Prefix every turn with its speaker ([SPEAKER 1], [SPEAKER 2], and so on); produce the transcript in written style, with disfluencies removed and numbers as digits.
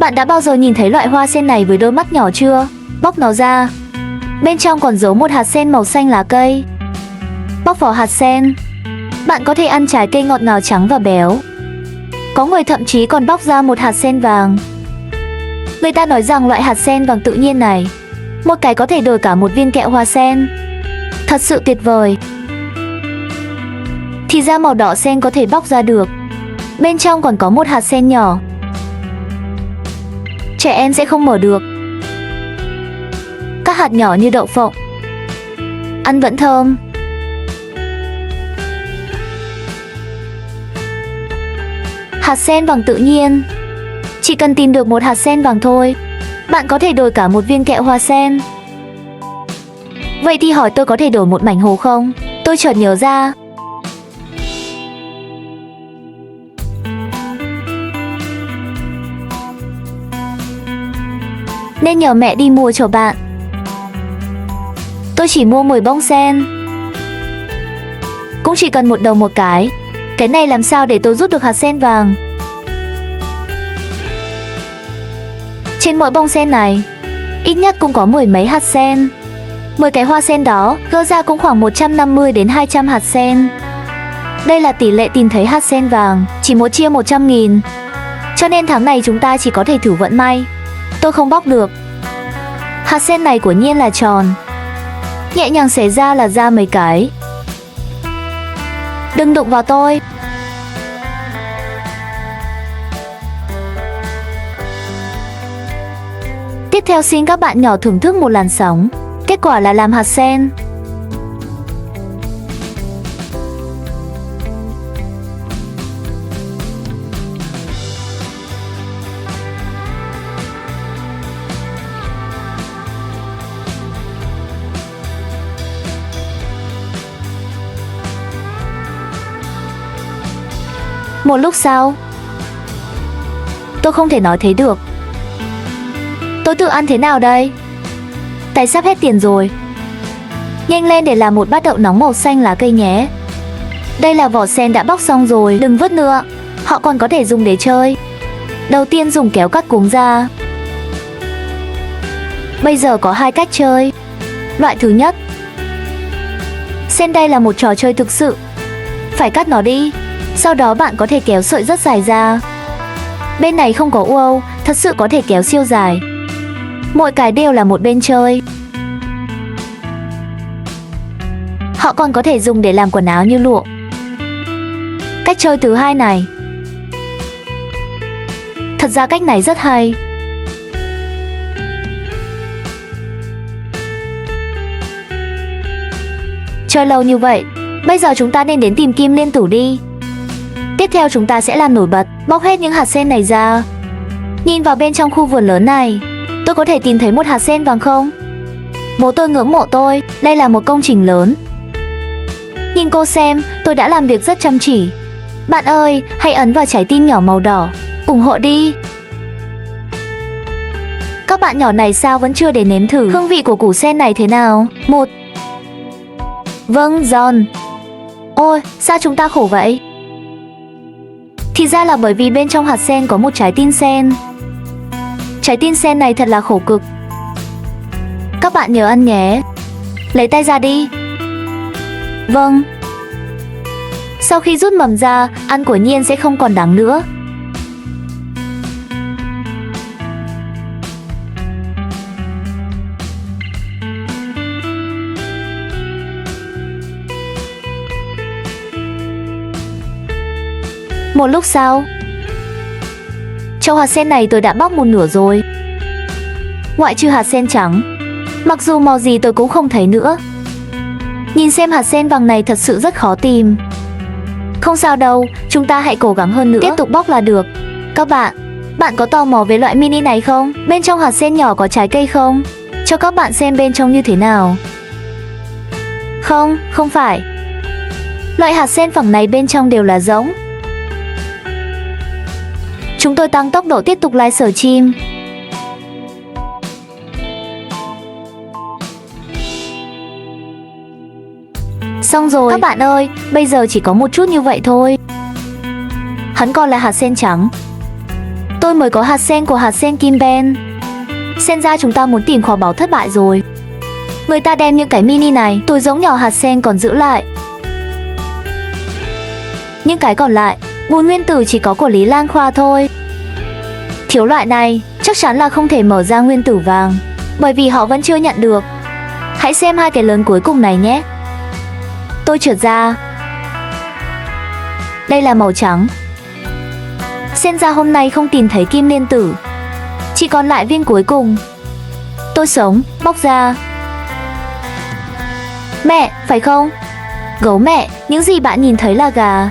[SPEAKER 1] Bạn đã bao giờ nhìn thấy loại hoa sen này với đôi mắt nhỏ chưa? Bóc nó ra. Bên trong còn giấu một hạt sen màu xanh lá cây. Bóc vỏ hạt sen. Bạn có thể ăn trái cây ngọt ngào trắng và béo. Có người thậm chí còn bóc ra một hạt sen vàng. Người ta nói rằng loại hạt sen vàng tự nhiên này, một cái có thể đổi cả một viên kẹo hoa sen. Thật sự tuyệt vời. Thì ra màu đỏ sen có thể bóc ra được. Bên trong còn có một hạt sen nhỏ. Trẻ em sẽ không mở được. Các hạt nhỏ như đậu phộng. Ăn vẫn thơm. Hạt sen vàng tự nhiên. Chỉ cần tìm được một hạt sen vàng thôi, bạn có thể đổi cả một viên kẹo hoa sen. Vậy thì hỏi tôi có thể đổi một mảnh hồ không? Tôi chợt nhớ ra. Nên nhờ mẹ đi mua cho bạn. Tôi chỉ mua 10 bông sen. Cũng chỉ cần một đồng một cái. Cái này làm sao để tôi rút được hạt sen vàng? Trên mỗi bông sen này, ít nhất cũng có 10 mấy hạt sen. 10 cái hoa sen đó gỡ ra cũng khoảng 150 đến 200 hạt sen. Đây là tỷ lệ tìm thấy hạt sen vàng, chỉ một chia 100.000. Cho nên tháng này chúng ta chỉ có thể thử vận may. Tôi không bóc được. Hạt sen này của Nhiên là tròn. Nhẹ nhàng xẻ ra là ra mấy cái. Đừng đụng vào tôi. Tiếp theo xin các bạn nhỏ thưởng thức một làn sóng. Kết quả là làm hạt sen. Một lúc sau, tôi không thể nói thế được. Tôi tự ăn thế nào đây? Tay sắp hết tiền rồi. Nhanh lên để làm một bát đậu nóng màu xanh lá cây nhé. Đây là vỏ sen đã bóc xong rồi, đừng vứt nữa. Họ còn có thể dùng để chơi. Đầu tiên dùng kéo cắt cuống ra. Bây giờ có hai cách chơi. Loại thứ nhất, sen đây là một trò chơi thực sự. Phải cắt nó đi. Sau đó bạn có thể kéo sợi rất dài ra. Bên này không có uâu, thật sự có thể kéo siêu dài. Mỗi cái đều là một bên chơi. Họ còn có thể dùng để làm quần áo như lụa. Cách chơi thứ hai này. Thật ra cách này rất hay. Chơi lâu như vậy, bây giờ chúng ta nên đến tìm kim liên tử đi. Tiếp theo chúng ta sẽ làm nổi bật, bóc hết những hạt sen này ra. Nhìn vào bên trong khu vườn lớn này, tôi có thể tìm thấy một hạt sen vàng không? Bố tôi ngưỡng mộ tôi, đây là một công trình lớn. Nhìn cô xem, tôi đã làm việc rất chăm chỉ. Bạn ơi, hãy ấn vào trái tim nhỏ màu đỏ, ủng hộ đi. Các bạn nhỏ này sao vẫn chưa đến nếm thử hương vị của củ sen này thế nào? Một. Vâng, giòn. Ôi, sao chúng ta khổ vậy? Thì ra là bởi vì bên trong hạt sen có một trái tim sen. Trái tim sen này thật là khổ cực. Các bạn nhớ ăn nhé. Lấy tay ra đi. Vâng. Sau khi rút mầm ra, ăn của Nhiên sẽ không còn đắng nữa. Một lúc sau, trong hạt sen này tôi đã bóc một nửa rồi. Ngoại trừ hạt sen trắng, mặc dù màu gì tôi cũng không thấy nữa. Nhìn xem hạt sen vàng này thật sự rất khó tìm. Không sao đâu, chúng ta hãy cố gắng hơn nữa. Tiếp tục bóc là được. Các bạn có tò mò về loại mini này không? Bên trong hạt sen nhỏ có trái cây không? Cho các bạn xem bên trong như thế nào. Không, không phải. Loại hạt sen phẳng này bên trong đều là giống. Chúng tôi tăng tốc độ tiếp tục livestream. Xong rồi. Các bạn ơi, bây giờ chỉ có một chút như vậy thôi. Hắn còn là hạt sen trắng. Tôi mới có hạt sen của hạt sen Kim Ben. Xem ra chúng ta muốn tìm kho báu thất bại rồi. Người ta đem những cái mini này, túi giống nhỏ hạt sen còn giữ lại. Những cái còn lại, bùn nguyên tử chỉ có của Lý Lan Khoa thôi. Thiếu loại này, chắc chắn là không thể mở ra nguyên tử vàng, bởi vì họ vẫn chưa nhận được. Hãy xem hai cái lớn cuối cùng này nhé. Tôi trượt ra. Đây là màu trắng. Xem ra hôm nay không tìm thấy kim liên tử, chỉ còn lại viên cuối cùng. Tôi sống, bóc ra. Mẹ, phải không? Gấu mẹ, những gì bạn nhìn thấy là gà.